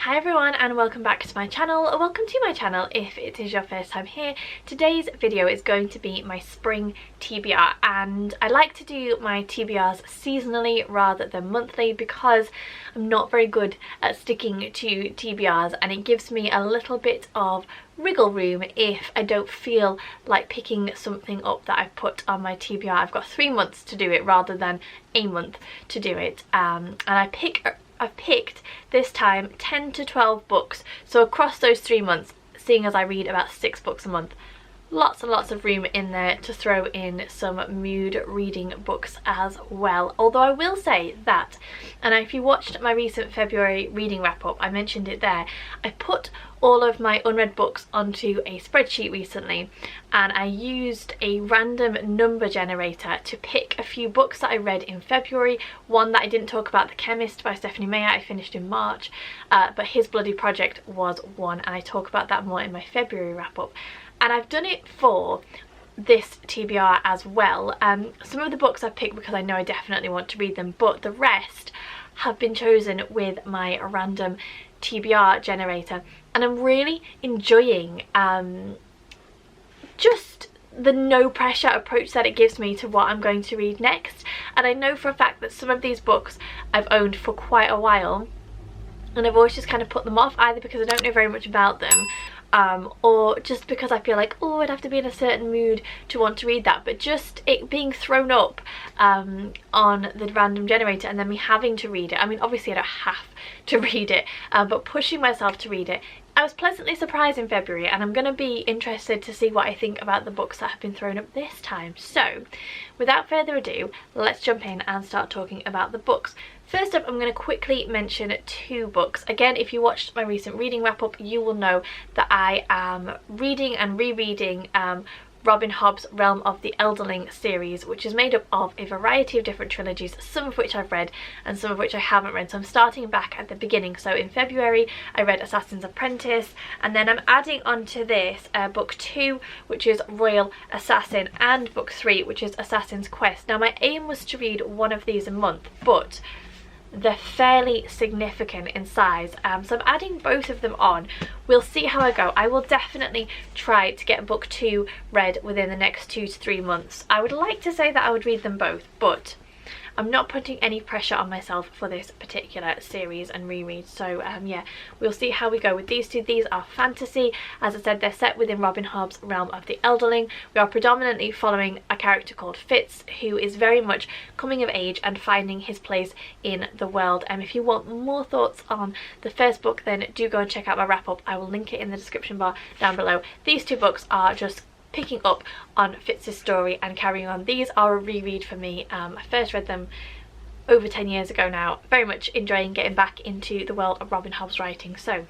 Hi everyone and welcome back to my channel. Welcome to my channel if it is your first time here. Today's video is going to be my spring TBR, and I like to do my TBRs seasonally rather than monthly because I'm not very good at sticking to TBRs, and it gives me a little bit of wriggle room if I don't feel like picking something up that I've put on my TBR. I've got 3 months to do it rather than a month to do it, and I've picked this time 10 to 12 books, so across those 3 months, seeing as I read about 6 books a month, lots and lots of room in there to throw in some mood reading books as well. Although I will say that, and if you watched my recent February reading wrap up, I mentioned it there, I put all of my unread books onto a spreadsheet recently, and I used a random number generator to pick a few books that I read in February. One that I didn't talk about, The Chemist by Stephanie Meyer, I finished in March, but His Bloody Project was one, and I talk about that more in my February wrap up. And I've done it for this TBR as well. Some of the books I've picked because I know I definitely want to read them, but the rest have been chosen with my random TBR generator, and I'm really enjoying just the no pressure approach that it gives me to what I'm going to read next. And I know for a fact that some of these books I've owned for quite a while, and I've always just kind of put them off, either because I don't know very much about them, or just because I feel like, oh, I'd have to be in a certain mood to want to read that. But just it being thrown up on the random generator and then me having to read it, I mean obviously I don't have to read it, but pushing myself to read it, I was pleasantly surprised in February, and I'm going to be interested to see what I think about the books that have been thrown up this time. So without further ado, let's jump in and start talking about the books. First up, I'm going to quickly mention 2 books. Again, if you watched my recent reading wrap up, you will know that I am reading and rereading Robin Hobb's Realm of the Elderling series, which is made up of a variety of different trilogies, some of which I've read and some of which I haven't read. So I'm starting back at the beginning. So in February I read Assassin's Apprentice, and then I'm adding onto this book 2, which is Royal Assassin, and book 3, which is Assassin's Quest. Now my aim was to read one of these a month, but they're fairly significant in size, so I'm adding both of them on. We'll see how I go. I will definitely try to get book 2 read within the next 2 to 3 months. I would like to say that I would read them both, but I'm not putting any pressure on myself for this particular series and reread. So yeah, we'll see how we go with these 2. These are fantasy. As I said, they're set within Robin Hobb's Realm of the Elderling. We are predominantly following a character called Fitz, who is very much coming of age and finding his place in the world. And if you want more thoughts on the first book, then do go and check out my wrap up. I will link it in the description bar down below. These 2 books are just picking up on Fitz's story and carrying on. These are a reread for me. I first read them over 10 years ago now. Very much enjoying getting back into the world of Robin Hobb's writing. So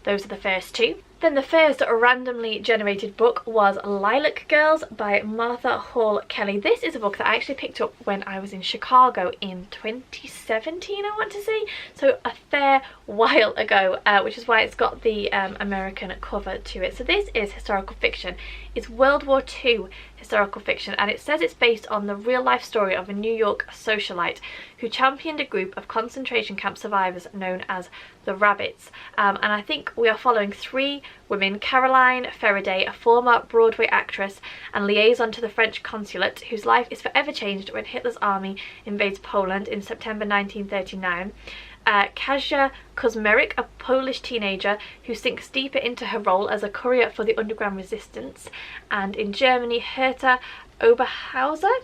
those are the first 2. Then the first randomly generated book was Lilac Girls by Martha Hall Kelly. This is a book that I actually picked up when I was in Chicago in 2017, I want to say, so a fair while ago, which is why it's got the American cover to it. So this is historical fiction. It's World War II historical fiction, and it says it's based on the real life story of a New York socialite who championed a group of concentration camp survivors known as the Rabbits. And I think we are following 3 women: Caroline Faraday, a former Broadway actress and liaison to the French consulate, whose life is forever changed when Hitler's army invades Poland in September 1939. Kasia Kozmerek, a Polish teenager who sinks deeper into her role as a courier for the underground resistance. And in Germany, Herta Oberhauser,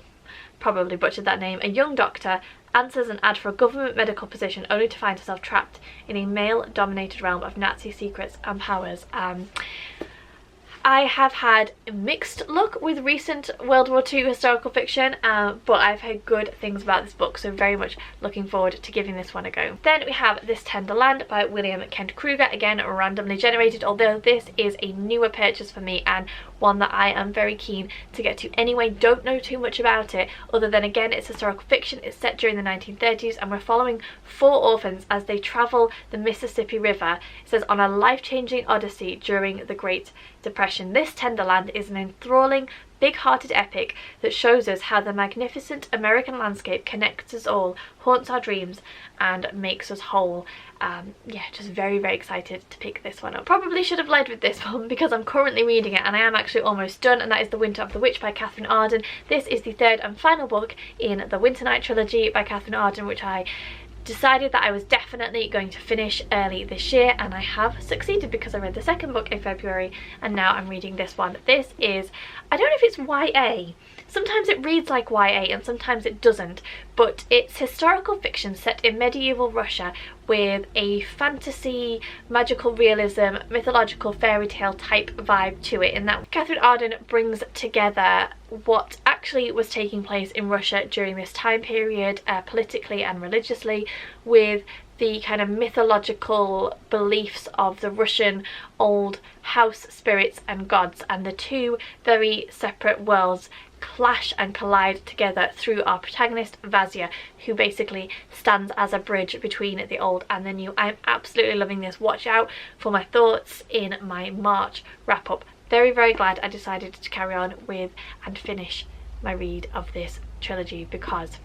probably butchered that name, a young doctor, answers an ad for a government medical position only to find herself trapped in a male-dominated realm of Nazi secrets and powers. I have had mixed luck with recent World War II historical fiction, but I've heard good things about this book, so very much looking forward to giving this one a go. Then we have This Tenderland by William Kent Kruger, again randomly generated, although this is a newer purchase for me and one that I am very keen to get to anyway. Don't know too much about it, other than again it's historical fiction. It's set during the 1930s, and we're following 4 orphans as they travel the Mississippi River, it says, on a life-changing odyssey during the Great depression. This Tenderland is an enthralling, big-hearted epic that shows us how the magnificent American landscape connects us all, haunts our dreams, and makes us whole. Yeah, just very, very excited to pick this one up. Probably should have led with this one because I'm currently reading it and I am actually almost done, and that is The Winter of the Witch by Catherine Arden. This is the third and final book in the Winter Night trilogy by Catherine Arden, which I decided that I was definitely going to finish early this year, and I have succeeded because I read the second book in February and now I'm reading this one. This is, I don't know if it's YA. Sometimes it reads like YA and sometimes it doesn't, but it's historical fiction set in medieval Russia with a fantasy, magical realism, mythological fairy tale type vibe to it, in that Catherine Arden brings together what actually was taking place in Russia during this time period, politically and religiously, with the kind of mythological beliefs of the Russian old house spirits and gods, and the two very separate worlds clash and collide together through our protagonist Vazia, who basically stands as a bridge between the old and the new. I'm absolutely loving this. Watch out for my thoughts in my March wrap up. Very, very glad I decided to carry on with and finish my read of this trilogy because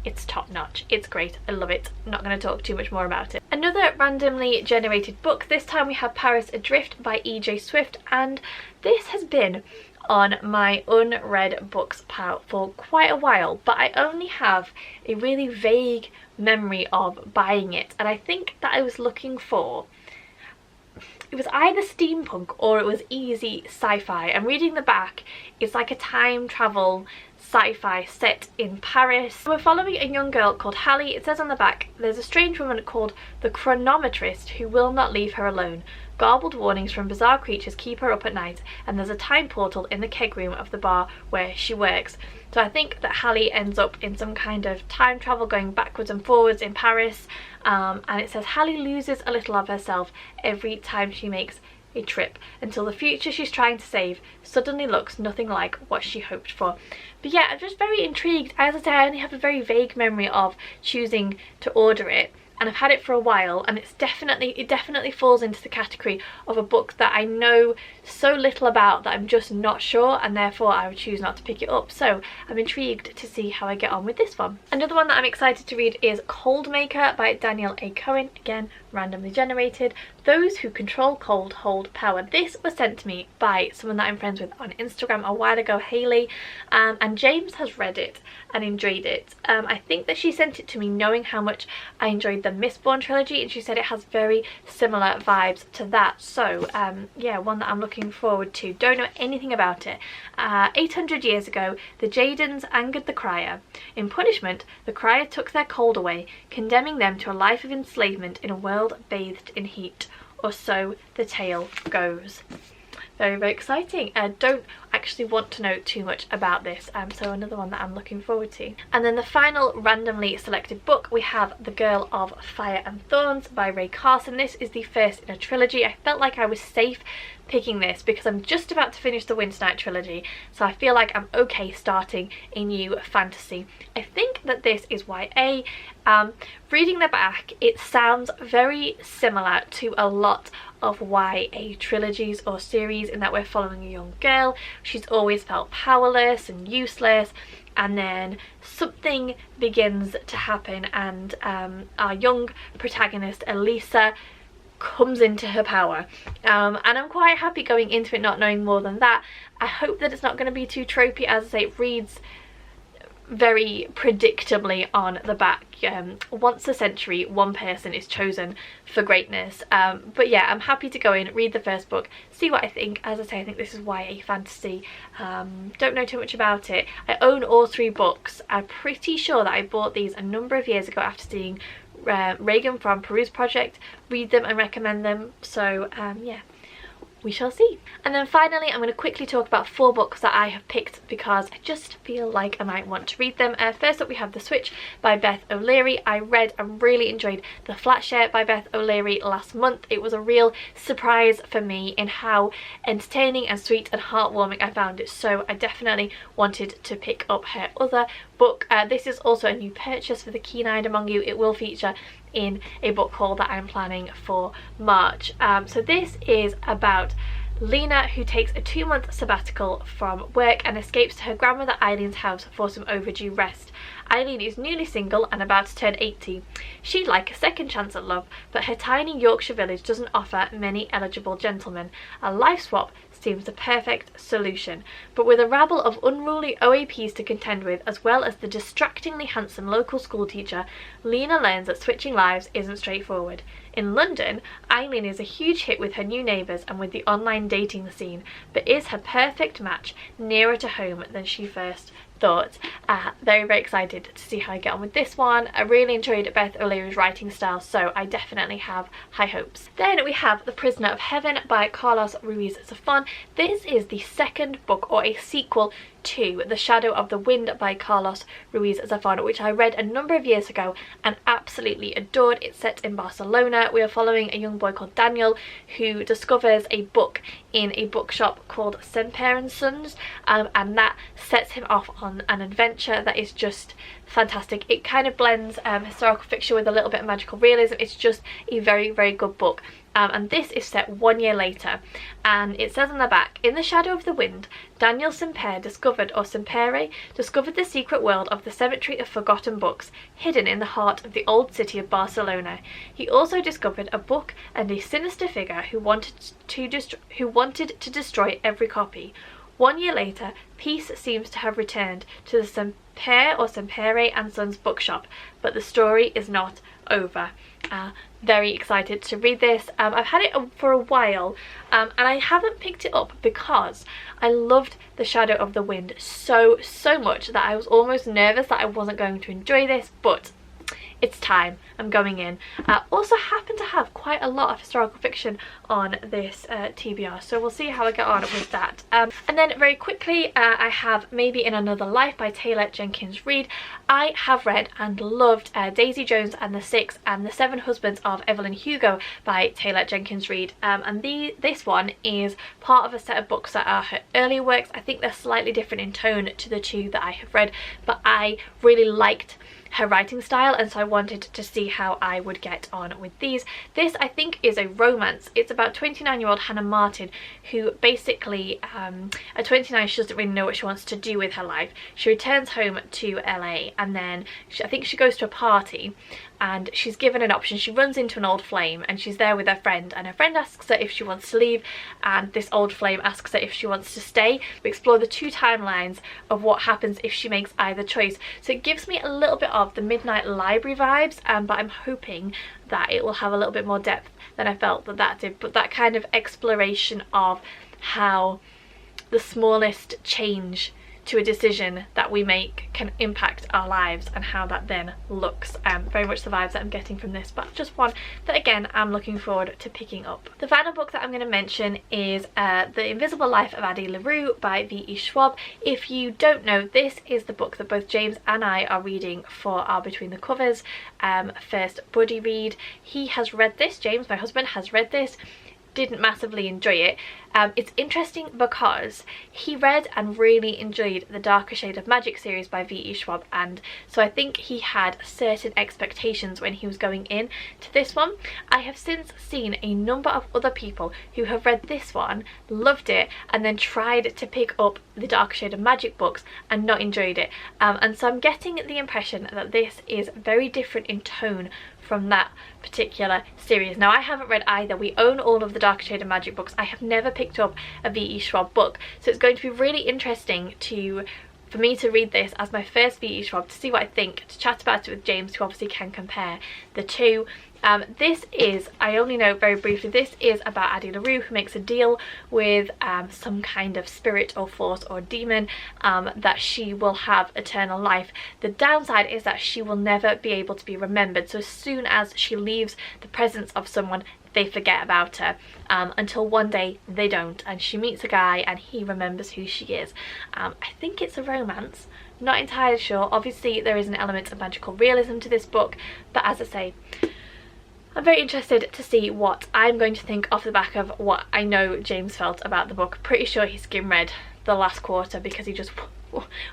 it's top notch. It's great. I love it. I'm not going to talk too much more about it. Another randomly generated book. This time we have Paris Adrift by E.J. Swift, and this has been on my unread books pile for quite a while, but I only have a really vague memory of buying it, and I think that I was looking for, it was either steampunk or it was easy sci-fi, and reading the back, it's like a time travel sci-fi set in Paris. We're following a young girl called Hallie. It says on the back, there's a strange woman called the chronometrist who will not leave her alone. Garbled warnings from bizarre creatures keep her up at night, and there's a time portal in the keg room of the bar where she works. So I think that Hallie ends up in some kind of time travel going backwards and forwards in Paris, and it says Hallie loses a little of herself every time she makes a trip, until the future she's trying to save suddenly looks nothing like what she hoped for. But yeah, I'm just very intrigued. As I say, I only have a very vague memory of choosing to order it, and I've had it for a while, and it definitely falls into the category of a book that I know so little about that I'm just not sure, and therefore I would choose not to pick it up. So I'm intrigued to see how I get on with this one. Another one that I'm excited to read is Cold Maker by Daniel A. Cohen, again randomly generated. Those who control cold hold power. This was sent to me by someone that I'm friends with on Instagram a while ago, Hayley, and James has read it and enjoyed it. I think that she sent it to me knowing how much I enjoyed the Mistborn trilogy, and she said it has very similar vibes to that. So yeah, one that I'm looking forward to. Don't know anything about it. 800 years ago, the Jadens angered the Crier. In punishment, the Crier took their cold away, condemning them to a life of enslavement in a world bathed in heat. Or so the tale goes. Very, very exciting. I don't actually want to know too much about this, so another one that I'm looking forward to. And then the final randomly selected book, we have The Girl of Fire and Thorns by Rae Carson. This is the first in a trilogy. I felt like I was safe picking this because I'm just about to finish the Winter Night trilogy, so I feel like I'm okay starting a new fantasy. I think that this is YA. Reading the back, it sounds very similar to a lot of YA trilogies or series, in that we're following a young girl. She's always felt powerless and useless, and then something begins to happen, and our young protagonist Elisa comes into her power, and I'm quite happy going into it not knowing more than that. I hope that it's not going to be too tropey. As I say, it reads very predictably on the back. Once a century, one person is chosen for greatness. But yeah, I'm happy to go in, read the first book, see what I think. As I say, I think this is YA fantasy. Don't know too much about it. I own all three books. I'm pretty sure that I bought these a number of years ago after seeing Reagan from Peruse Project read them and recommend them. So yeah, we shall see. And then finally, I'm going to quickly talk about 4 books that I have picked because I just feel like I might want to read them. First up, we have The Switch by Beth O'Leary. I read and really enjoyed The Flatshare by Beth O'Leary last month. It was a real surprise for me in how entertaining and sweet and heartwarming I found it, so I definitely wanted to pick up her other book. This is also a new purchase for the keen-eyed among you. It will feature in a book haul that I'm planning for March. So this is about Lena, who takes a 2-month sabbatical from work and escapes to her grandmother Eileen's house for some overdue rest. Eileen is newly single and about to turn 80. She'd like a second chance at love, but her tiny Yorkshire village doesn't offer many eligible gentlemen. A life swap seems the perfect solution, but with a rabble of unruly OAPs to contend with, as well as the distractingly handsome local schoolteacher, Lena learns that switching lives isn't straightforward. In London, Eileen is a huge hit with her new neighbours and with the online dating scene, but is her perfect match nearer to home than she first thought. Very, very excited to see how I get on with this one. I really enjoyed Beth O'Leary's writing style, so I definitely have high hopes. Then we have The Prisoner of Heaven by Carlos Ruiz Zafón. This is the second book, or a sequel, to The Shadow of the Wind by Carlos Ruiz Zafón, which I read a number of years ago and absolutely adored. It's set in Barcelona. We are following a young boy called Daniel who discovers a book in a bookshop called Semper and Sons, and that sets him off on an adventure that is just fantastic. It kind of blends historical fiction with a little bit of magical realism. It's just a very, very good book. And this is set 1 year later, and it says on the back, in the shadow of the wind, Daniel Semper discovered the secret world of the cemetery of forgotten books, hidden in the heart of the old city of Barcelona. He also discovered a book and a sinister figure who wanted to destroy every copy. 1 year later, peace seems to have returned to the Semper or Sempere and Sons bookshop, but the story is not over. Very excited to read this. I've had it for a while, and I haven't picked it up because I loved The Shadow of the Wind so much that I was almost nervous that I wasn't going to enjoy this, but it's time. I'm going in. Also happen to have quite a lot of historical fiction on this TBR, so we'll see how I get on with that. And then very quickly, I have Maybe in Another Life by Taylor Jenkins Reid. I have read and loved Daisy Jones and the Six and The Seven Husbands of Evelyn Hugo by Taylor Jenkins Reid, and this one is part of a set of books that are her earlier works. I think they're slightly different in tone to the two that I have read, but I really liked her writing style, and so I wanted to see how I would get on with these. This, I think, is a romance. It's about 29-year-old Hannah Martin, who basically at 29 she doesn't really know what she wants to do with her life. She returns home to LA, and then I think she goes to a party and she's given an option. She runs into an old flame and she's there with her friend, and her friend asks her if she wants to leave, and this old flame asks her if she wants to stay. We explore the two timelines of what happens if she makes either choice, so it gives me a little bit of the Midnight Library vibes, but I'm hoping that it will have a little bit more depth than I felt that did. But that kind of exploration of how the smallest change to a decision that we make can impact our lives and how that then looks. Very much the vibes that I'm getting from this, but just one that again I'm looking forward to picking up. The final book that I'm going to mention is The Invisible Life of Addie LaRue by V.E. Schwab. If you don't know, this is the book that both James and I are reading for our Between the Covers first buddy read. He has read this, James, my husband, has read this, didn't massively enjoy it. It's interesting because he read and really enjoyed the Darker Shade of Magic series by V.E. Schwab, and so I think he had certain expectations when he was going in to this one. I have since seen a number of other people who have read this one, loved it, and then tried to pick up the Darker Shade of Magic books and not enjoyed it, and so I'm getting the impression that this is very different in tone from that particular series. Now, I haven't read either. We own all of the Darker Shade of Magic books. I have never picked up a V.E. Schwab book, so it's going to be really interesting for me to read this as my first V.E. Schwab, to see what I think, to chat about it with James, who obviously can compare the two. This is, I only know very briefly, this is about Addie LaRue, who makes a deal with some kind of spirit or force or demon that she will have eternal life. The downside is that she will never be able to be remembered, so as soon as she leaves the presence of someone, they forget about her, until one day they don't, and she meets a guy and he remembers who she is. I think it's a romance, not entirely sure. Obviously there is an element of magical realism to this book, but as I say, I'm very interested to see what I'm going to think off the back of what I know James felt about the book. Pretty sure he skim read the last quarter because he just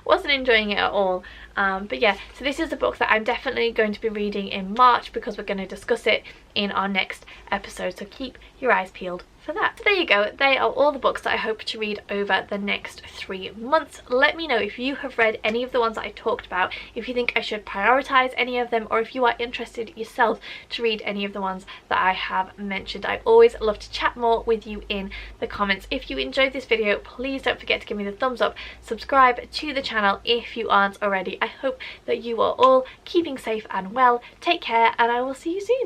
wasn't enjoying it at all. But yeah, so this is a book that I'm definitely going to be reading in March because we're going to discuss it in our next episode, so keep your eyes peeled for that. So there you go, they are all the books that I hope to read over the next 3 months. Let me know if you have read any of the ones that I talked about, if you think I should prioritize any of them, or if you are interested yourself to read any of the ones that I have mentioned. I always love to chat more with you in the comments. If you enjoyed this video, please don't forget to give me the thumbs up, subscribe to the channel if you aren't already. I hope that you are all keeping safe and well. Take care, and I will see you soon.